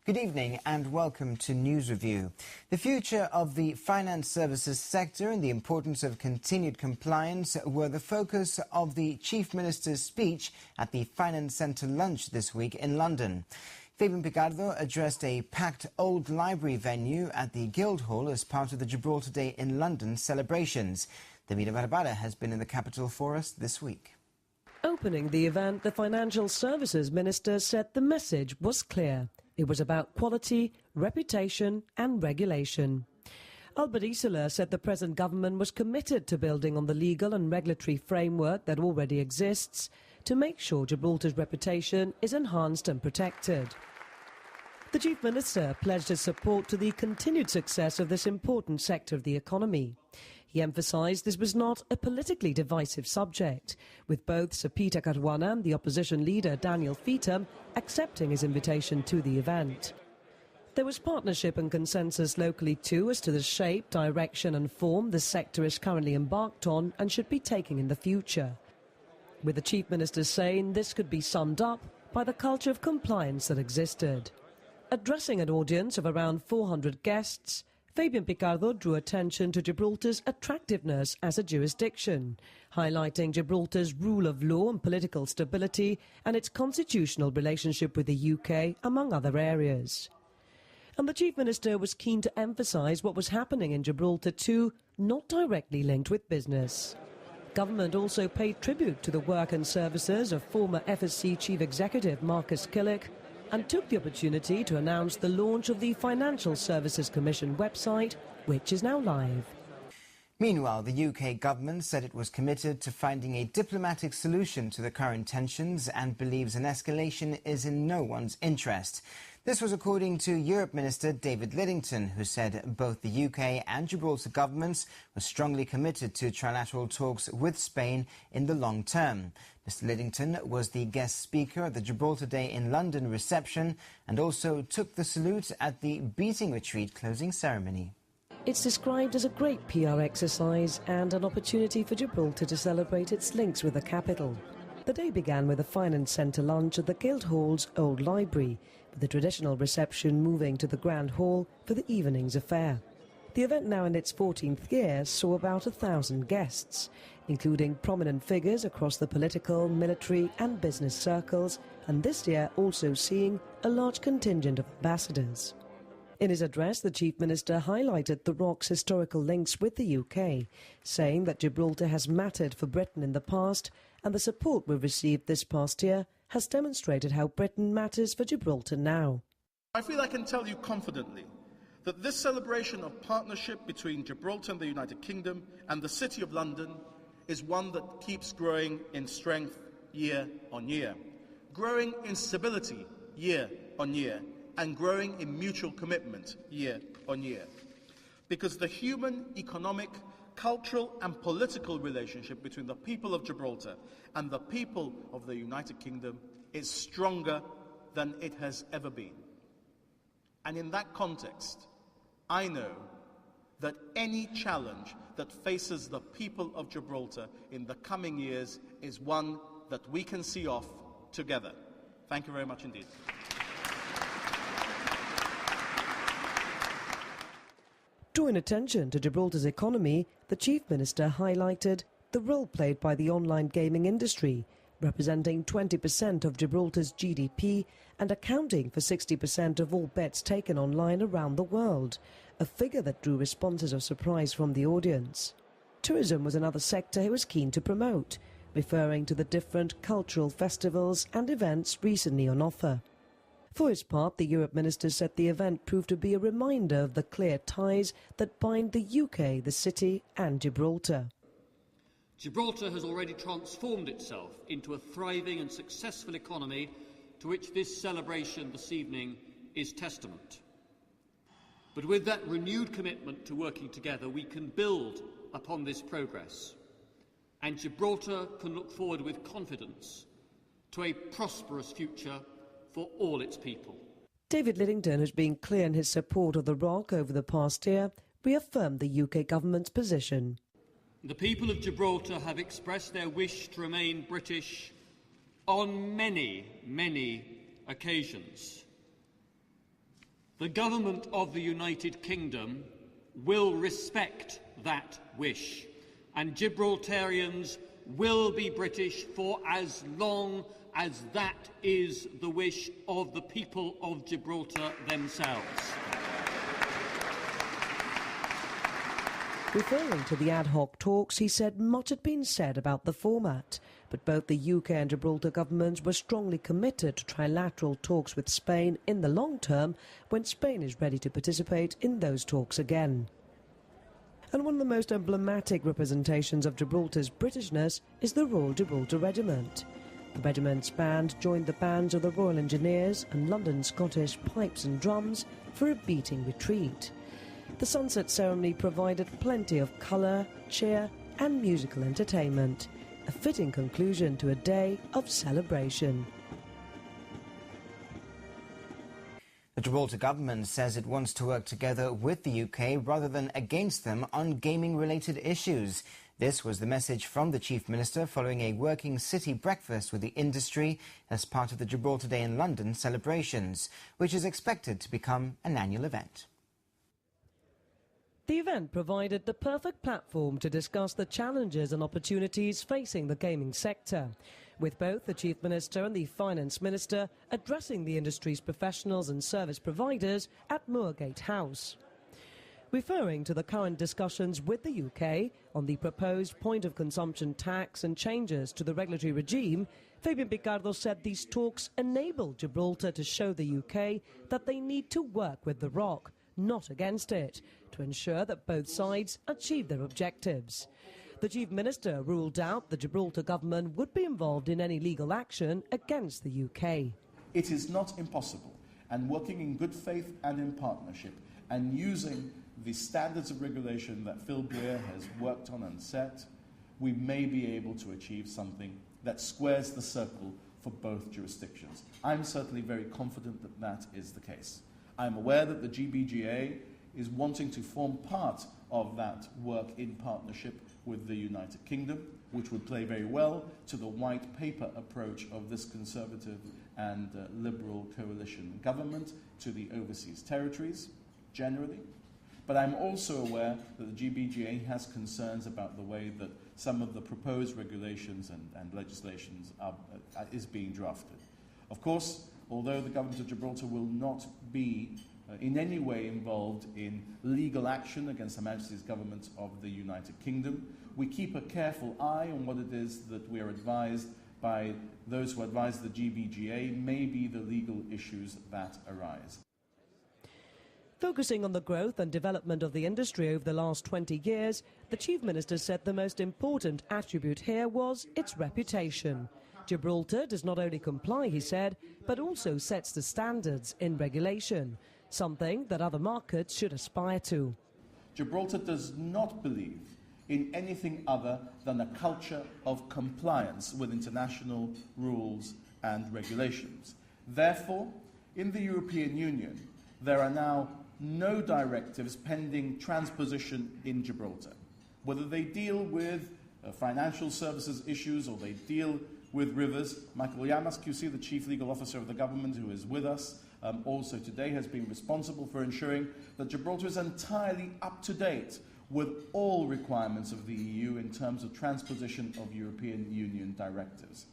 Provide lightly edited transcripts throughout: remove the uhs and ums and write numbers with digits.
Good evening and welcome to News Review. The future of the finance services sector and the importance of continued compliance were the focus of the Chief Minister's speech at the Finance Centre lunch this week in London. Fabian Picardo addressed a packed old library venue at the Guildhall as part of the Gibraltar Day in London celebrations. Davida Barbara has been in the capital for us this week. Opening the event, the Financial Services Minister said the message was clear. It was about quality, reputation and regulation. Albert Isola said the present government was committed to building on the legal and regulatory framework that already exists to make sure Gibraltar's reputation is enhanced and protected. The Chief Minister pledged his support to the continued success of this important sector of the economy. He emphasised this was not a politically divisive subject, with both Sir Peter Caruana and the opposition leader Daniel Feetham accepting his invitation to the event. There was partnership and consensus locally too as to the shape, direction and form the sector is currently embarked on and should be taking in the future, with the Chief Minister saying this could be summed up by the culture of compliance that existed. Addressing an audience of around 400 guests, Fabian Picardo drew attention to Gibraltar's attractiveness as a jurisdiction, highlighting Gibraltar's rule of law and political stability and its constitutional relationship with the UK, among other areas. And the Chief Minister was keen to emphasise what was happening in Gibraltar too, not directly linked with business. Government also paid tribute to the work and services of former FSC Chief Executive Marcus Killick, and took the opportunity to announce the launch of the Financial Services Commission website, which is now live. Meanwhile, the UK government said it was committed to finding a diplomatic solution to the current tensions and believes an escalation is in no one's interest. This was according to Europe Minister David Lidington, who said both the UK and Gibraltar governments were strongly committed to trilateral talks with Spain in the long term. Mr Lidington was the guest speaker at the Gibraltar Day in London reception and also took the salute at the Beating Retreat closing ceremony. It's described as a great PR exercise and an opportunity for Gibraltar to celebrate its links with the capital. The day began with a Finance Centre lunch at the Guildhall's Old Library, with the traditional reception moving to the Grand Hall for the evening's affair. The event, now in its 14th year, saw about 1,000 guests, including prominent figures across the political, military and business circles, and this year also seeing a large contingent of ambassadors. In his address, the Chief Minister highlighted the ROC's historical links with the UK, saying that Gibraltar has mattered for Britain in the past, and the support we've received this past year has demonstrated how Britain matters for Gibraltar now. I feel I can tell you confidently that this celebration of partnership between Gibraltar and the United Kingdom and the City of London is one that keeps growing in strength year on year, growing in stability year on year, and growing in mutual commitment year on year. Because the human, economic, cultural and political relationship between the people of Gibraltar and the people of the United Kingdom is stronger than it has ever been. And in that context, I know that any challenge that faces the people of Gibraltar in the coming years is one that we can see off together. Thank you very much indeed. Drawing attention to Gibraltar's economy, the Chief Minister highlighted the role played by the online gaming industry, representing 20% of Gibraltar's GDP and accounting for 60% of all bets taken online around the world, a figure that drew responses of surprise from the audience. Tourism was another sector he was keen to promote, referring to the different cultural festivals and events recently on offer. For his part, the Europe Minister said the event proved to be a reminder of the clear ties that bind the UK, the city and Gibraltar. Gibraltar has already transformed itself into a thriving and successful economy to which this celebration this evening is testament. But with that renewed commitment to working together, we can build upon this progress, and Gibraltar can look forward with confidence to a prosperous future for all its people. David Lidington, who's been clear in his support of the ROC over the past year, reaffirmed the UK government's position. The people of Gibraltar have expressed their wish to remain British on many occasions. The government of the United Kingdom will respect that wish, and Gibraltarians will be British for as long as that is the wish of the people of Gibraltar themselves. Referring to the ad hoc talks, he said much had been said about the format, but both the UK and Gibraltar governments were strongly committed to trilateral talks with Spain in the long term when Spain is ready to participate in those talks again. And one of the most emblematic representations of Gibraltar's Britishness is the Royal Gibraltar Regiment. The regiment's band joined the bands of the Royal Engineers and London Scottish Pipes and Drums for a beating retreat. The sunset ceremony provided plenty of colour, cheer and musical entertainment, a fitting conclusion to a day of celebration. The Gibraltar government says it wants to work together with the UK rather than against them on gaming-related issues. This was the message from the Chief Minister following a working city breakfast with the industry as part of the Gibraltar Day in London celebrations, which is expected to become an annual event. The event provided the perfect platform to discuss the challenges and opportunities facing the gaming sector, with both the Chief Minister and the Finance Minister addressing the industry's professionals and service providers at Moorgate House. Referring to the current discussions with the UK on the proposed point of consumption tax and changes to the regulatory regime, Fabian Picardo said these talks enable Gibraltar to show the UK that they need to work with the ROC, not against it, to ensure that both sides achieve their objectives. The Chief Minister ruled out the Gibraltar government would be involved in any legal action against the UK. It is not impossible, and working in good faith and in partnership, and using the standards of regulation that Phil Blair has worked on and set, we may be able to achieve something that squares the circle for both jurisdictions. I'm certainly very confident that that is the case. I'm aware that the GBGA is wanting to form part of that work in partnership with the United Kingdom, which would play very well to the white paper approach of this Conservative and Liberal coalition government to the overseas territories generally. But I'm also aware that the GBGA has concerns about the way that some of the proposed regulations and legislations is being drafted. Of course, although the government of Gibraltar will not be in any way involved in legal action against Her Majesty's government of the United Kingdom, we keep a careful eye on what it is that we are advised by those who advise the GBGA may be the legal issues that arise. Focusing on the growth and development of the industry over the last 20 years, the Chief Minister said the most important attribute here was its reputation. Gibraltar does not only comply, he said, but also sets the standards in regulation, something that other markets should aspire to. Gibraltar does not believe in anything other than a culture of compliance with international rules and regulations. Therefore, in the European Union, there are now no directives pending transposition in Gibraltar. Whether they deal with financial services issues or they deal with rivers, Michael Yamas, QC, the Chief Legal Officer of the government who is with us also today, has been responsible for ensuring that Gibraltar is entirely up to date with all requirements of the EU in terms of transposition of European Union directives.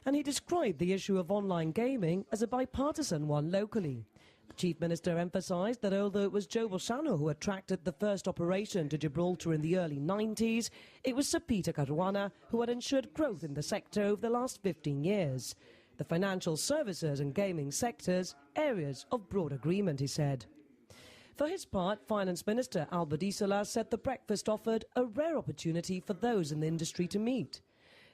And he described the issue of online gaming as a bipartisan one locally. The Chief Minister emphasised that although it was Joe Bolsano who attracted the first operation to Gibraltar in the early 90s, it was Sir Peter Caruana who had ensured growth in the sector over the last 15 years. The financial services and gaming sectors, areas of broad agreement, he said. For his part, Finance Minister Albert Isola said the breakfast offered a rare opportunity for those in the industry to meet.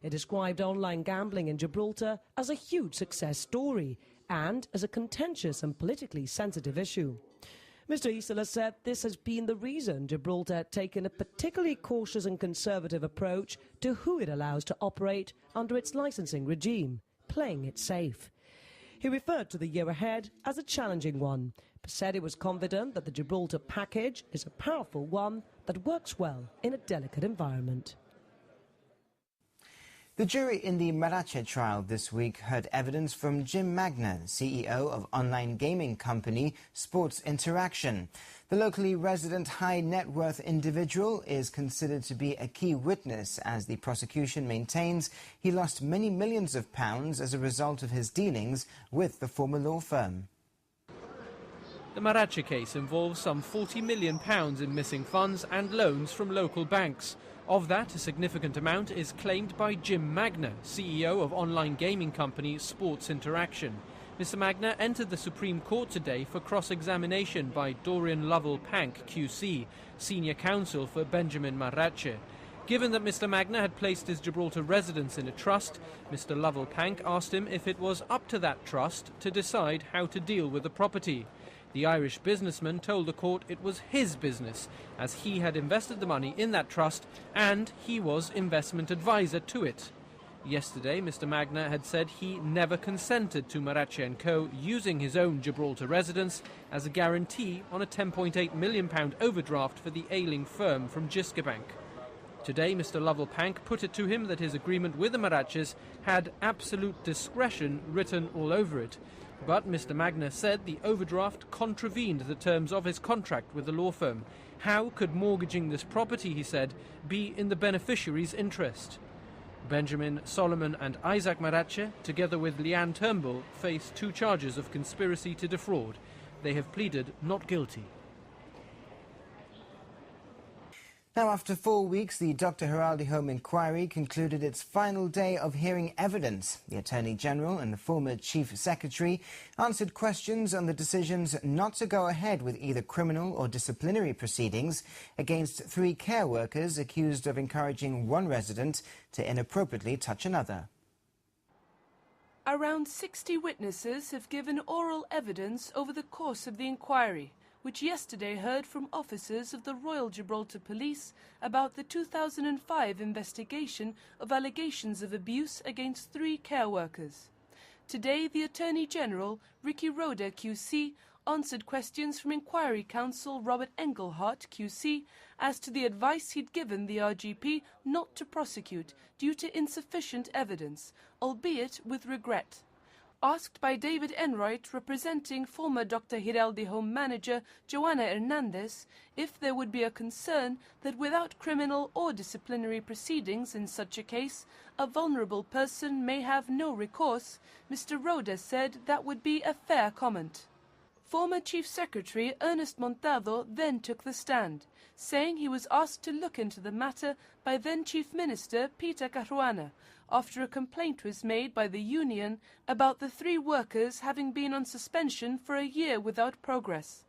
He described online gambling in Gibraltar as a huge success story and as a contentious and politically sensitive issue. Mr. Isola said this has been the reason Gibraltar had taken a particularly cautious and conservative approach to who it allows to operate under its licensing regime, playing it safe. He referred to the year ahead as a challenging one, but said he was confident that the Gibraltar package is a powerful one that works well in a delicate environment. The jury in the Marache trial this week heard evidence from Jim Magna, CEO of online gaming company Sports Interaction. The locally resident high net worth individual is considered to be a key witness as the prosecution maintains he lost many millions of pounds as a result of his dealings with the former law firm. The Marache case involves some £40 million in missing funds and loans from local banks. Of that, a significant amount is claimed by Jim Magna, CEO of online gaming company Sports Interaction. Mr Magna entered the Supreme Court today for cross-examination by Dorian Lovell-Pank, QC, senior counsel for Benjamin Marache. Given that Mr Magna had placed his Gibraltar residence in a trust, Mr Lovell-Pank asked him if it was up to that trust to decide how to deal with the property. The Irish businessman told the court it was his business, as he had invested the money in that trust and he was investment advisor to it. Yesterday, Mr Magna had said he never consented to Marache & Co. using his own Gibraltar residence as a guarantee on a £10.8 million overdraft for the ailing firm from Gibraltar. Today, Mr Lovell-Pank put it to him that his agreement with the Maraches had absolute discretion written all over it. But Mr Magna said the overdraft contravened the terms of his contract with the law firm. How could mortgaging this property, he said, be in the beneficiary's interest? Benjamin, Solomon and Isaac Marache, together with Leanne Turnbull, face 2 charges of conspiracy to defraud. They have pleaded not guilty. Now, after 4 weeks, the Dr. Hiraldi Home inquiry concluded its final day of hearing evidence. The Attorney General and the former Chief Secretary answered questions on the decisions not to go ahead with either criminal or disciplinary proceedings against 3 care workers accused of encouraging one resident to inappropriately touch another. Around 60 witnesses have given oral evidence over the course of the inquiry, which yesterday heard from officers of the Royal Gibraltar Police about the 2005 investigation of allegations of abuse against 3 care workers. Today, the Attorney General, Ricky Roda, QC, answered questions from Inquiry Counsel Robert Engelhardt, QC, as to the advice he'd given the RGP not to prosecute due to insufficient evidence, albeit with regret. Asked by David Enright, representing former Dr. Hiraldi Home manager Joanna Hernandez, if there would be a concern that without criminal or disciplinary proceedings in such a case, a vulnerable person may have no recourse, Mr. Roda said that would be a fair comment. Former Chief Secretary Ernest Montado then took the stand, saying he was asked to look into the matter by then Chief Minister Peter Caruana, after a complaint was made by the union about the 3 workers having been on suspension for a year without progress.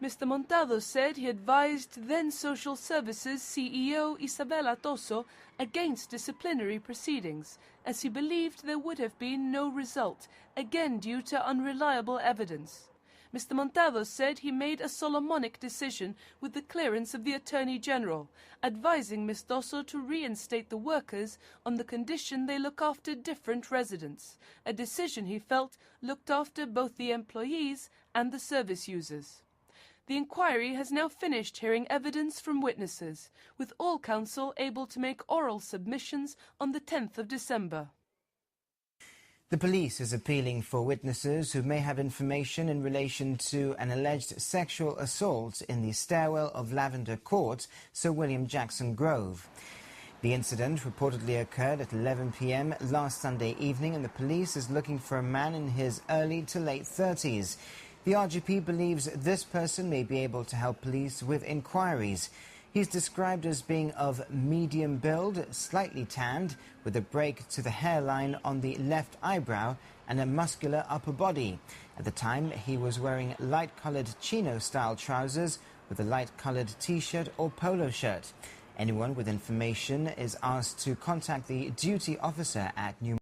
Mr. Montado said he advised then Social Services CEO Isabella Toso against disciplinary proceedings, as he believed there would have been no result, again due to unreliable evidence. Mr. Montado said he made a Solomonic decision with the clearance of the Attorney General, advising Ms. Toso to reinstate the workers on the condition they look after different residents, a decision he felt looked after both the employees and the service users. The inquiry has now finished hearing evidence from witnesses, with all counsel able to make oral submissions on the 10th of December. The police is appealing for witnesses who may have information in relation to an alleged sexual assault in the stairwell of Lavender Court, Sir William Jackson Grove. The incident reportedly occurred at 11 p.m. last Sunday evening, and the police is looking for a man in his early to late 30s. The RGP believes this person may be able to help police with inquiries. He's described as being of medium build, slightly tanned, with a break to the hairline on the left eyebrow and a muscular upper body. At the time, he was wearing light-coloured chino-style trousers with a light-coloured T-shirt or polo shirt. Anyone with information is asked to contact the duty officer at New